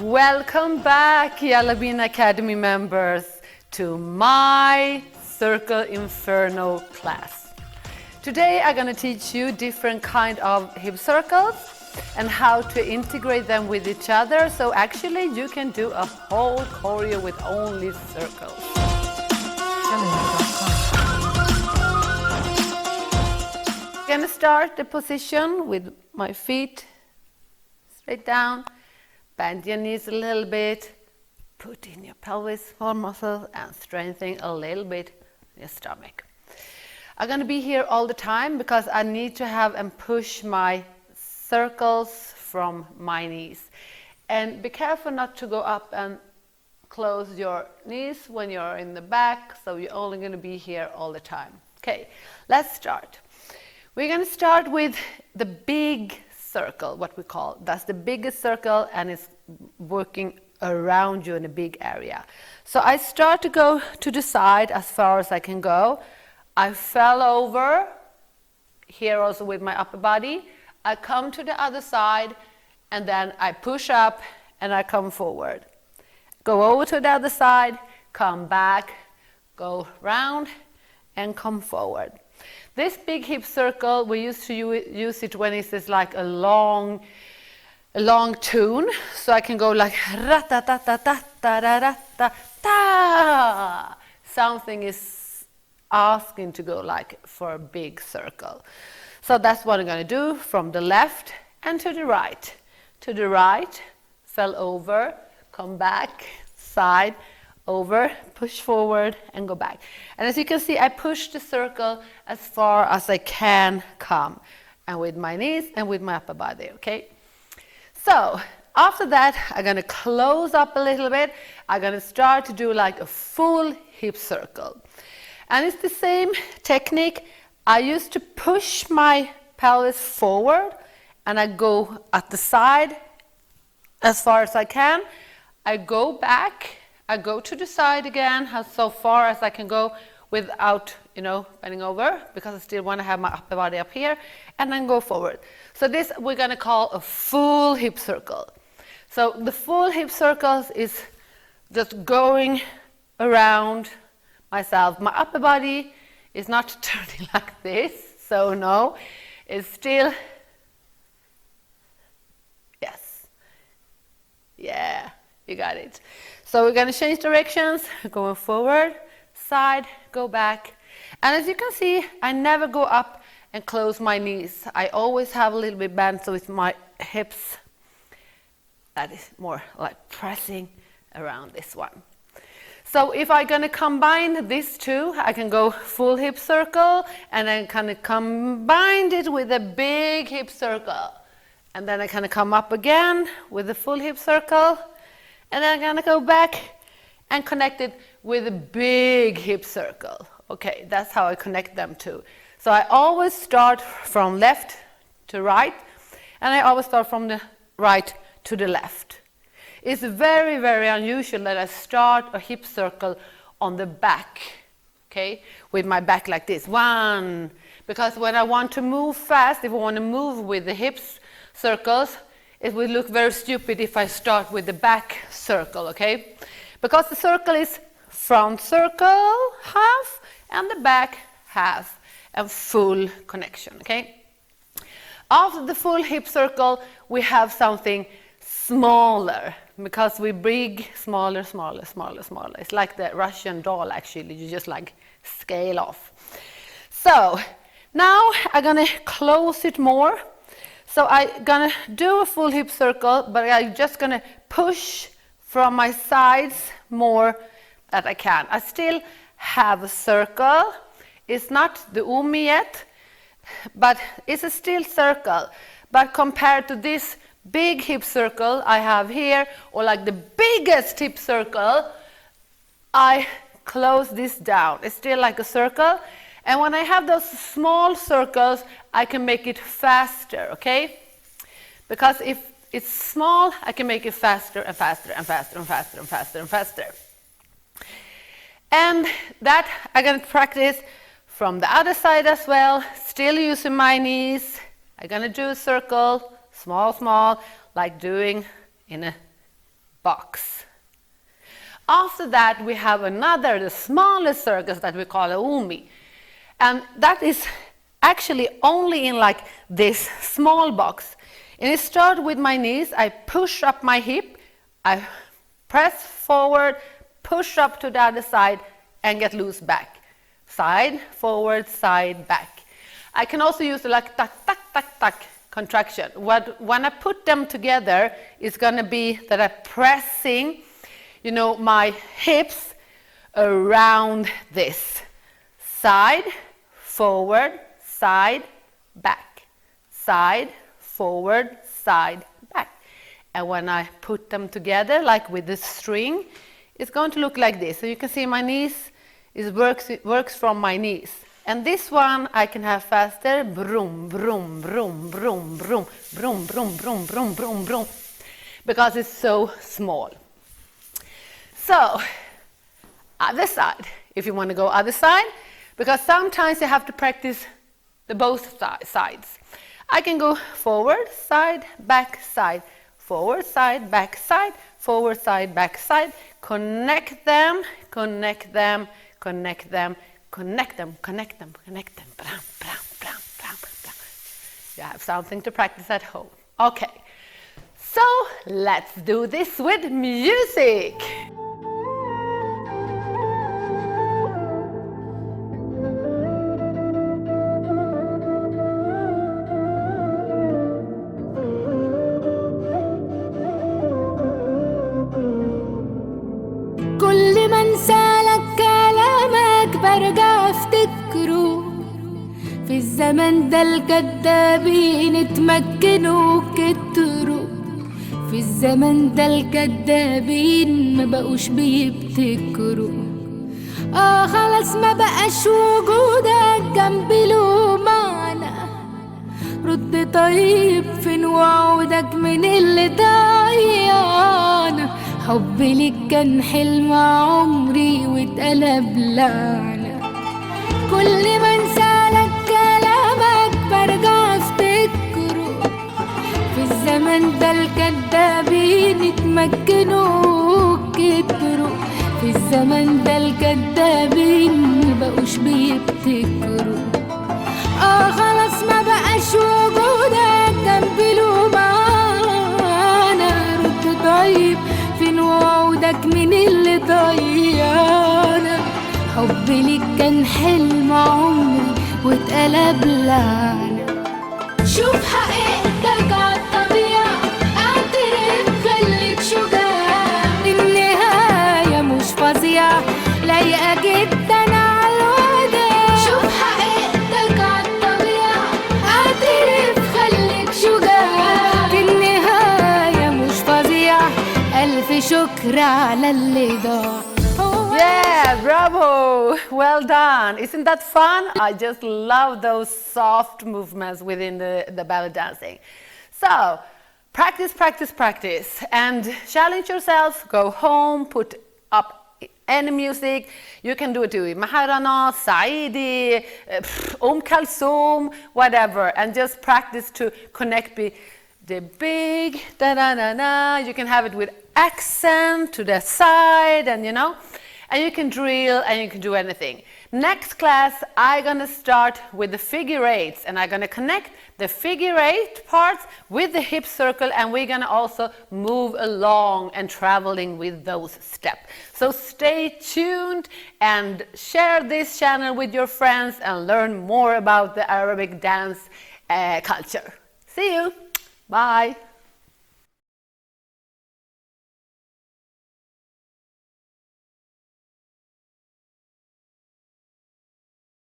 Welcome back, Jallabina Academy members, to my Circle Inferno class. Today I'm going to teach you different kind of hip circles and how to integrate them with each other. So actually you can do a whole choreo with only circles. I'm going to start the position with my feet straight down. Bend your knees a little bit, put in your pelvis more muscle and strengthen a little bit your stomach. I'm going to be here all the time because I need to have and push my circles from my knees. And be careful not to go up and close your knees when you're in the back, so you're only going to be here all the time. Okay, let's start. We're going to start with the big circle, what we call. That's the biggest circle and it's working around you in a big area. So I start to go to the side as far as I can go. I fell over here also with my upper body. I come to the other side and then I push up and I come forward. Go over to the other side, come back, go round and come forward. This big hip circle, we used to use it when it's like a long tune. So I can go like ra-ta-ta-ta-ta-ta-ra-ta-ta. Something is asking to go like for a big circle. So that's what I'm going to do from the left and to the right. To the right, fell over, come back, side, over, push forward and go back. And as you can see, I push the circle as far as I can come, and with my knees and with my upper body, okay? So after that, I'm going to close up a little bit. I'm going to start to do like a full hip circle. And it's the same technique. I used to push my pelvis forward and I go at the side as far as I can. I go back. I go to the side again, so far as I can go without, bending over, because I still want to have my upper body up here, and then go forward. So this we're going to call a full hip circle. So the full hip circles is just going around myself. My upper body is not turning like this, so no, it's still, yes, yeah, you got it. So we're going to change directions, going forward, side, go back. And as you can see, I never go up and close my knees. I always have a little bit bent, so it's my hips that is more like pressing around this one. So if I'm going to combine these two, I can go full hip circle and then kind of combine it with a big hip circle. And then I kind of come up again with a full hip circle. And then I'm going to go back and connect it with a big hip circle. Okay, that's how I connect them two. So I always start from left to right, and I always start from the right to the left. It's very, very unusual that I start a hip circle on the back, okay, with my back like this. One, because when I want to move fast, if I want to move with the hips circles, it will look very stupid if I start with the back circle, okay? Because the circle is front circle half and the back half and full connection, okay? After the full hip circle, we have something smaller because we bring smaller, smaller, smaller, smaller. It's like the Russian doll actually, you just like scale off. So now I'm gonna close it more. So I'm going to do a full hip circle, but I'm just going to push from my sides more that I can. I still have a circle. It's not the umi yet, but it's a still circle. But compared to this big hip circle I have here, or like the biggest hip circle, I close this down. It's still like a circle. And when I have those small circles, I can make it faster, okay? Because if it's small, I can make it faster and faster and faster and faster and faster and faster. And that I'm going to practice from the other side as well, still using my knees. I'm going to do a circle, small, small, like doing in a box. After that, we have another, the smallest circus that we call a umi. And that is actually only in like this small box. And it starts with my knees. I push up my hip, I press forward, push up to the other side, and get loose back. Side, forward, side, back. I can also use the like tuck, tuck, tuck, tuck contraction. When I put them together, it's going to be that I'm pressing, you know, my hips around this. Side, forward, side, back. Side, forward, side, back. And when I put them together, like with the string, it's going to look like this. So you can see my knees, it works from my knees. And this one I can have faster. Broom, broom, broom, broom, broom, broom, broom, broom, broom, broom, broom. Because it's so small. So, other side. If you want to go other side, because sometimes you have to practice the both sides. I can go forward, side, back, side. Forward, side, back, side. Forward, side, back, side. Connect them, connect them, connect them, connect them, connect them, connect them. Bram, bram, bram, bram, bram. You have something to practice at home. Okay, so let's do this with music. كل ما انسالك كلامك برجع افتكره في الزمن ده الكدابين اتمكنوا كتروا في الزمن ده الكدابين ما بقوش بيبتكروا خلاص ما بقاش وجودك جنبي له معنى رد طيب فين وعودك من اللي ضيعنا حبي ليك كان حلم عمري واتقلب لعنة كل ما انسالك كلامك برجع افتكره في الزمن ده الكدابين اتمكنوا كتروا في الزمن ده الكدابين مبقوش بيبتكروا خلاص ما بقاش وجودك جنبي له معنى رد طيب فين وعودك من اللي ضيعنا حبي ليك كان حلم عمري واتقلب لعنة شوف حقيقتك عالطبيعة اعترف خليك شجاع النهاية مش فظيعة لايقة جدا عالوداع شوف حقيقتك عالطبيعة اعترف خليك شجاع النهاية مش فظيعة ألف شكر على اللي ضاع Yeah, bravo! Well done. Isn't that fun? I just love those soft movements within the ballet dancing. So, practice, practice, practice. And challenge yourself. Go home, put up any music. You can do it to Maharana, Saidi, Kalsoom, whatever. And just practice to connect the big da-da-da-da. You can have it with accent to the side and you know. And you can drill and you can do anything. Next class, I'm gonna start with the figure eights and I'm gonna connect the figure eight parts with the hip circle and we're gonna also move along and traveling with those steps. So stay tuned and share this channel with your friends and learn more about the Arabic dance culture. See you. Bye.